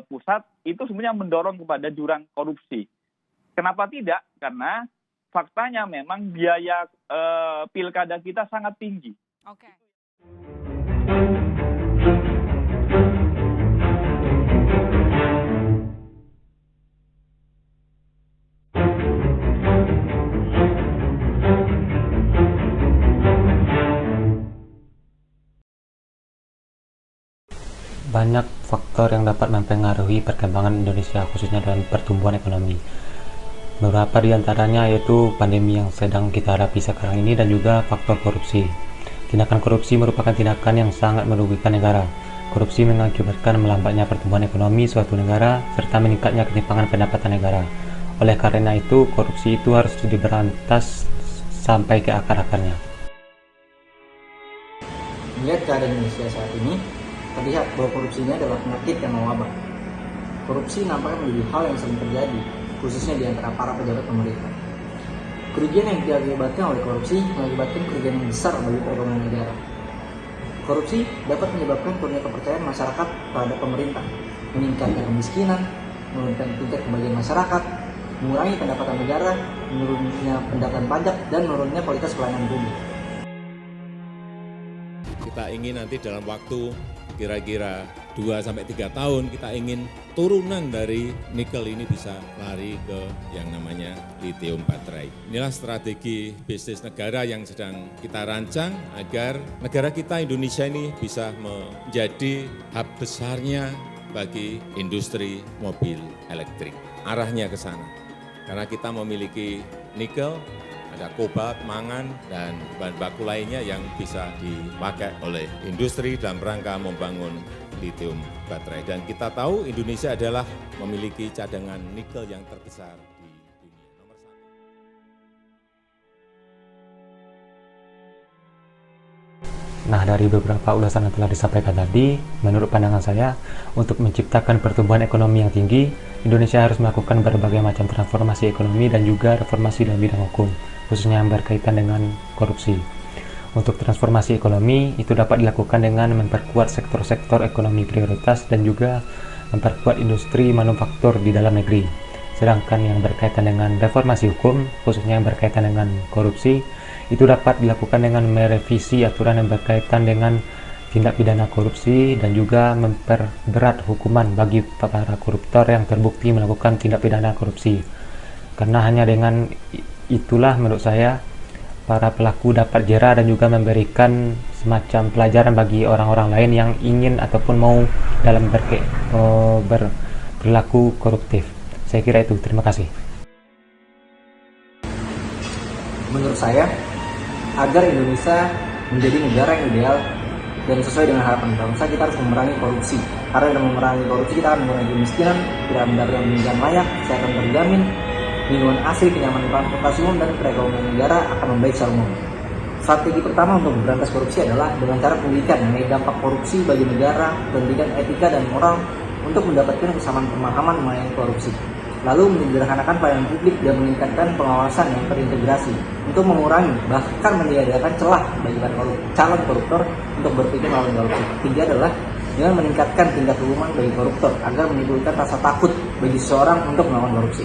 pusat itu sebenarnya mendorong kepada jurang korupsi. Kenapa tidak? Karena faktanya memang biaya pilkada kita sangat tinggi. Oke. Banyak faktor yang dapat mempengaruhi perkembangan Indonesia, khususnya dalam pertumbuhan ekonomi. Beberapa di antaranya yaitu pandemi yang sedang kita hadapi sekarang ini dan juga faktor korupsi. Tindakan korupsi merupakan tindakan yang sangat merugikan negara. Korupsi mengakibatkan melambatnya pertumbuhan ekonomi suatu negara serta meningkatnya ketimpangan pendapatan negara. Oleh karena itu, korupsi itu harus diberantas sampai ke akar-akarnya. Melihat keadaan Indonesia saat ini, terlihat bahwa korupsi ini adalah penyakit yang mewabah. Korupsi nampaknya menjadi hal yang sering terjadi, khususnya di antara para pejabat pemerintah. Kerugian yang diakibatkan oleh korupsi mengakibatkan kerugian yang besar bagi perekonomian negara. Korupsi dapat menyebabkan turunnya kepercayaan masyarakat terhadap pemerintah, meningkatkan kemiskinan, menurunkan tingkat kebahagiaan masyarakat, mengurangi pendapatan negara, menurunnya pendapatan pajak, dan menurunnya kualitas pelayanan publik. Kita ingin nanti dalam waktu kira-kira 2-3 tahun kita ingin turunan dari nikel ini bisa lari ke yang namanya lithium baterai. Inilah strategi bisnis negara yang sedang kita rancang agar negara kita Indonesia ini bisa menjadi hub besarnya bagi industri mobil elektrik. Arahnya ke sana. Karena kita memiliki nikel, ada kobalt, mangan, dan bahan baku lainnya yang bisa dipakai oleh industri dalam rangka membangun lithium baterai. Dan kita tahu Indonesia adalah memiliki cadangan nikel yang terbesar di dunia, nomor 1. Nah, dari beberapa ulasan yang telah disampaikan tadi, menurut pandangan saya, untuk menciptakan pertumbuhan ekonomi yang tinggi, Indonesia harus melakukan berbagai macam transformasi ekonomi dan juga reformasi dalam bidang hukum, khususnya yang berkaitan dengan korupsi. Untuk transformasi ekonomi itu dapat dilakukan dengan memperkuat sektor-sektor ekonomi prioritas dan juga memperkuat industri manufaktur di dalam negeri. Sedangkan yang berkaitan dengan reformasi hukum, khususnya yang berkaitan dengan korupsi, itu dapat dilakukan dengan merevisi aturan yang berkaitan dengan tindak pidana korupsi dan juga memperberat hukuman bagi para koruptor yang terbukti melakukan tindak pidana korupsi. Karena hanya dengan itulah menurut saya para pelaku dapat jera dan juga memberikan semacam pelajaran bagi orang-orang lain yang ingin ataupun mau dalam berlaku koruptif. Saya kira itu. Terima kasih. Menurut saya, agar Indonesia menjadi negara yang ideal dan sesuai dengan harapan bangsa, kita harus memerangi korupsi. Karena dengan memerangi korupsi, kita akan mengurangi kemiskinan, tidak mendapatkan pendidikan layak, kesehatan terjamin, lingkungan asli, kenyamanan transportasi umum, dan perekonomian negara akan membaik secara umum. Strategi pertama untuk memberantas korupsi adalah dengan cara pendidikan mengenai dampak korupsi bagi negara, pendidikan etika dan moral untuk mendapatkan kesamaan pemahaman mengenai korupsi. Lalu menyederhanakan pelayanan publik dan meningkatkan pengawasan yang terintegrasi untuk mengurangi bahkan meniadakan celah bagi calon koruptor untuk berpikir melawan korupsi. Ketiga adalah dengan meningkatkan tingkat hukuman bagi koruptor agar menimbulkan rasa takut bagi seseorang untuk melawan korupsi.